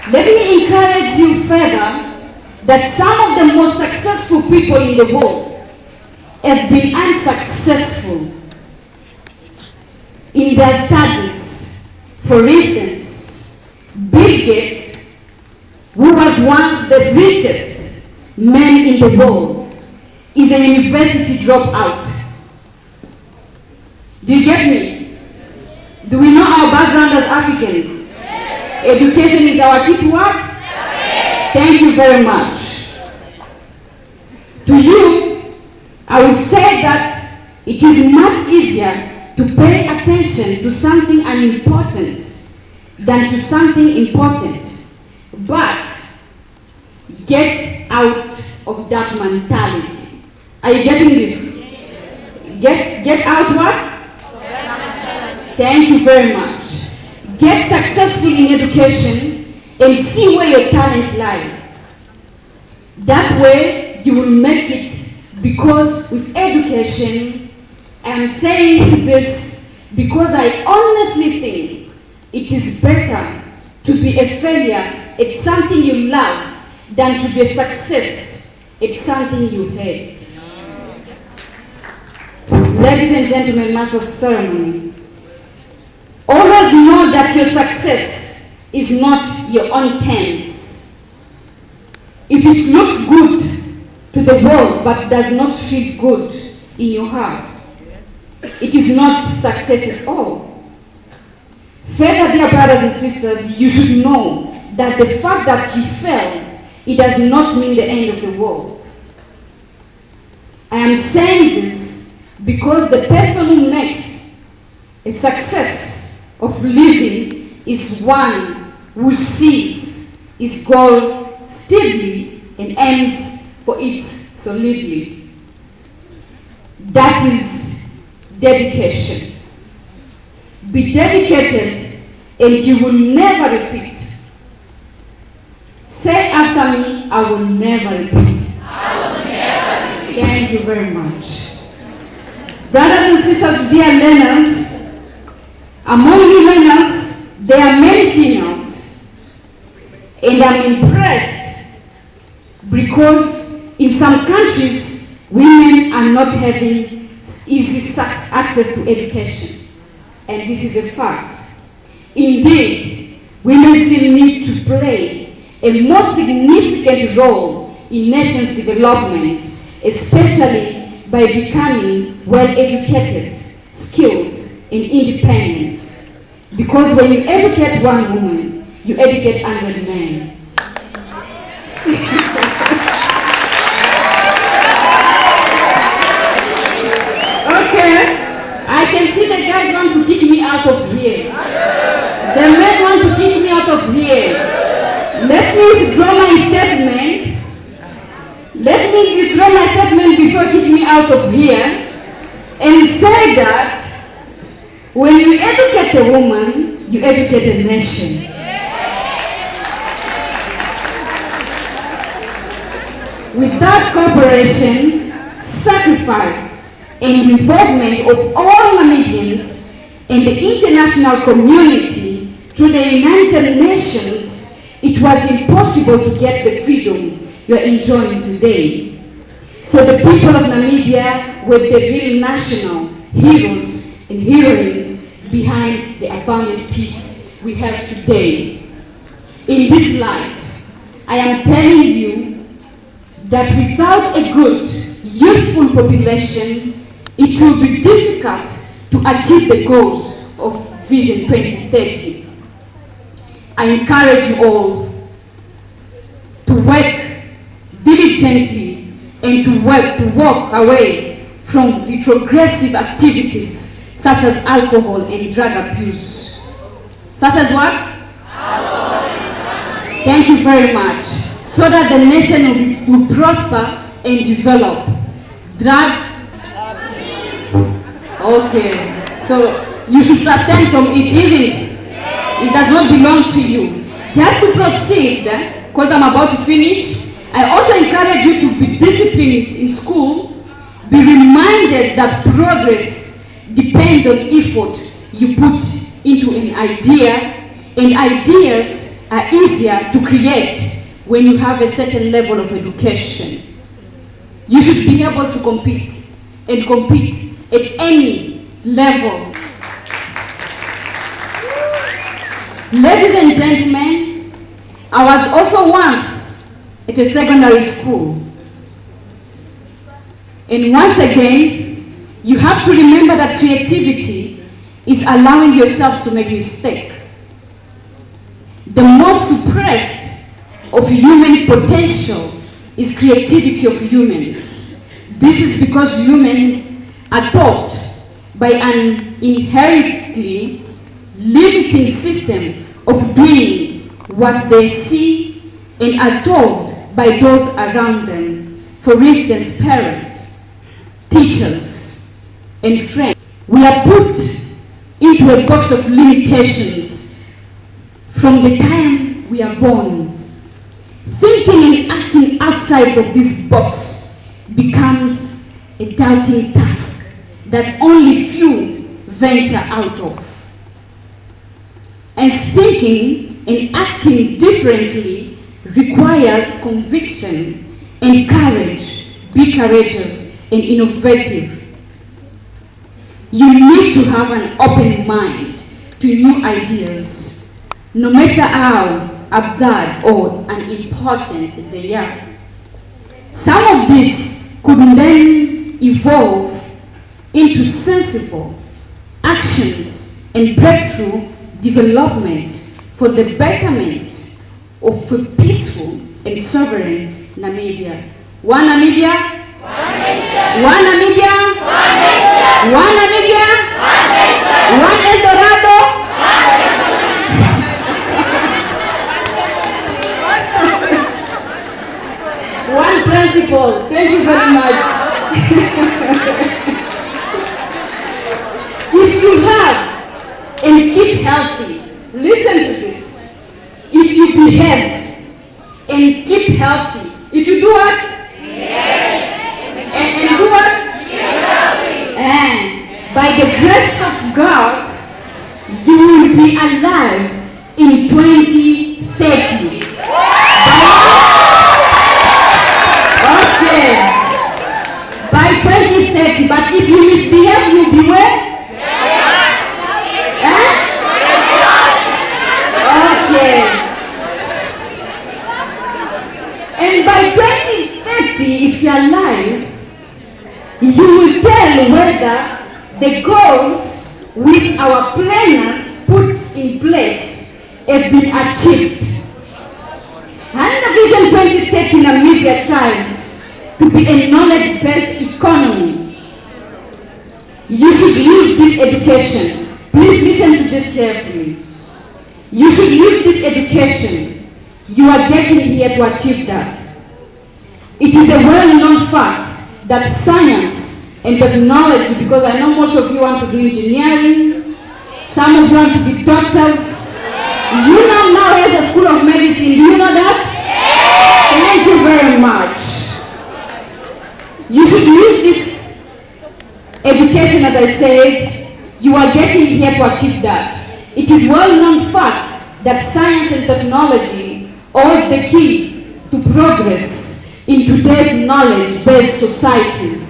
Let me encourage you further that some of the most successful people in the world have been unsuccessful in their studies. For instance, Bill Gates, who was once the richest man in the world, is a university dropout. Do you get me? Do we know our background as Africans? Yes. Education is our key to what? Yes. Thank you very much. To you, I would say that it is much easier to pay attention to something unimportant than to something important. But get out of that mentality. Are you getting this? Get out what? Thank you very much. Get successful in education and see where your talent lies. That way you will make it, because with education, I am saying this because I honestly think it is better to be a failure at something you love than to be a success at something you hate. Ladies and gentlemen, master of ceremony, always know that your success is not your own terms. If it looks good to the world but does not feel good in your heart, it is not success at all. Further, dear brothers and sisters, you should know that the fact that you failed, it does not mean the end of the world. I am saying this because the person who makes a success of living is one who sees his goal steadily and aims for it solidly. That is dedication. Be dedicated and you will never repeat. Say after me, I will never repeat. I will never repeat. Thank you very much. Brothers and sisters, dear learners, among you learners, there are many females, and I'm impressed because in some countries, women are not having easy access to education, and this is a fact. Indeed, women still need to play a more significant role in nations' development, especially by becoming well-educated, skilled, and independent. Because when you educate one woman, you educate 100 men. Okay, I can see the guys want to kick me out of here. The men want to kick me out of here. Let me withdraw my statement. Let me withdraw my statement before kicking me out of here and say that when you educate a woman, you educate a nation. Without cooperation, sacrifice, and involvement of all Namibians and the international community through the United Nations, it was impossible to get the freedom you are enjoying today. So the people of Namibia were the real national heroes and heroines behind the abundant peace we have today. In this light, I am telling you that without a good, youthful population, it will be difficult to achieve the goals of Vision 2030. I encourage you all to work diligently and to walk away from retrogressive activities such as alcohol and drug abuse. Such as what? Alcohol and drug abuse. Thank you very much. So that the nation will prosper and develop. Drug? Okay. So you should abstain from it, isn't it? It does not belong to you. Just to proceed, because I'm about to finish, I also encourage you to be disciplined in school. Be reminded that progress depends on effort you put into an idea, and ideas are easier to create when you have a certain level of education. You should be able to compete and compete at any level. Ladies and gentlemen, I was also once at a secondary school. And once again, you have to remember that creativity is allowing yourselves to make mistakes. The most suppressed of human potential is creativity of humans. This is because humans are taught by an inherently limiting system of doing what they see and are told by those around them. For instance, parents, teachers, and friends. We are put into a box of limitations from the time we are born. Thinking and acting outside of this box becomes a doubting task that only few venture out of. And thinking and acting differently requires conviction and courage. Be courageous and innovative. You need to have an open mind to new ideas, no matter how absurd or unimportant they are. Some of these could then evolve into sensible actions and breakthrough developments for the betterment of a peaceful and sovereign Namibia. One Namibia, One nation. one Namibia, One nation. one Namibia, One nation. one El Dorado. One principle. Thank you very much. If you have and keep healthy, listen to this. If you behave and keep healthy, if you do what? And do what? And by the grace of God, you will be alive in 2030. Okay. By 2030, but if you misbehave, you'll be where? Okay. And by 2030, if you're alive, you will tell whether the goals which our planners put in place have been achieved. And the Vision 2030 Namibia tries to be a knowledge-based economy. You should use this education. Please listen to this carefully. You should use this education you are getting here to achieve that. It is a well-known fact that science and technology, because I know most of you want to do engineering, some of you want to be doctors. You now has a school of medicine. Do you know that? Thank you very much. You should use this education, as I said, you are getting here to achieve that. It is well-known fact that science and technology are the key to progress in today's knowledge-based societies.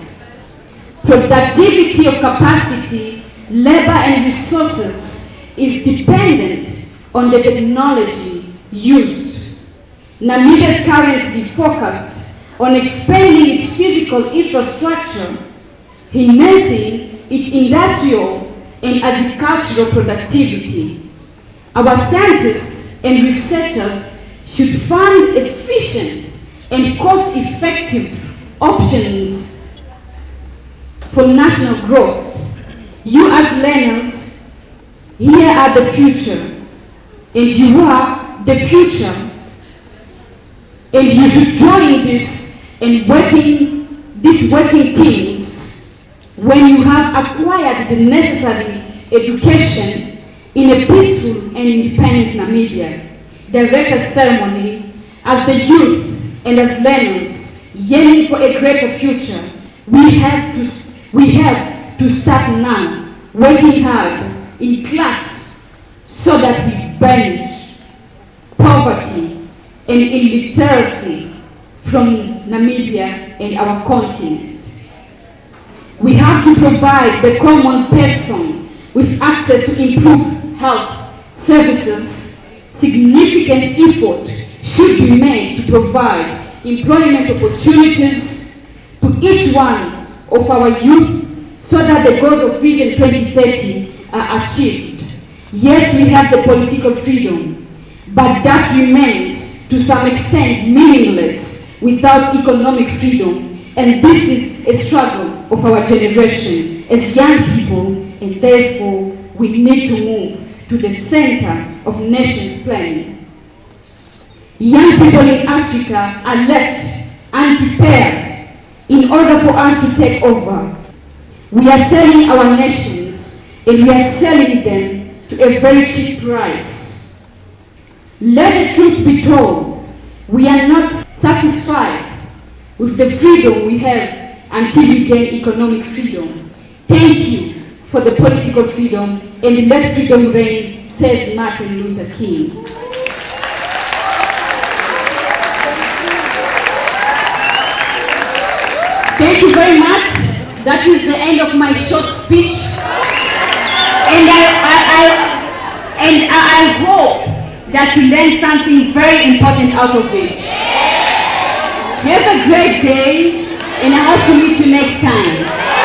Productivity of capacity, labor and resources is dependent on the technology used. Namibia is currently focused on expanding its physical infrastructure, enhancing its industrial and agricultural productivity. Our scientists and researchers should find efficient and cost-effective options for national growth. You as learners, here are the future, and you are the future. And you should join these working teams when you have acquired the necessary education in a peaceful and independent Namibia. The Rector ceremony, as the youth and as learners yearning for a greater future, we have to start now, working hard in class so that we banish poverty poverty and illiteracy from Namibia and our continent. We have to provide the common person with access to improved health services. Significant effort should be made to provide employment opportunities to each one of our youth so that the goals of Vision 2030 are achieved. Yes, we have the political freedom, but that remains to some extent meaningless without economic freedom, and this is a struggle of our generation as young people, and therefore we need to move to the center of nations planning. Young people in Africa are left unprepared in order for us to take over. We are selling our nations, and we are selling them to a very cheap price. Let the truth be told, we are not satisfied with the freedom we have until we gain economic freedom. Thank you for the political freedom, and let freedom reign, says Martin Luther King. Thank you very much. That is the end of my short speech. And I hope that you learned something very important out of it. Have a great day, and I hope to meet you next time.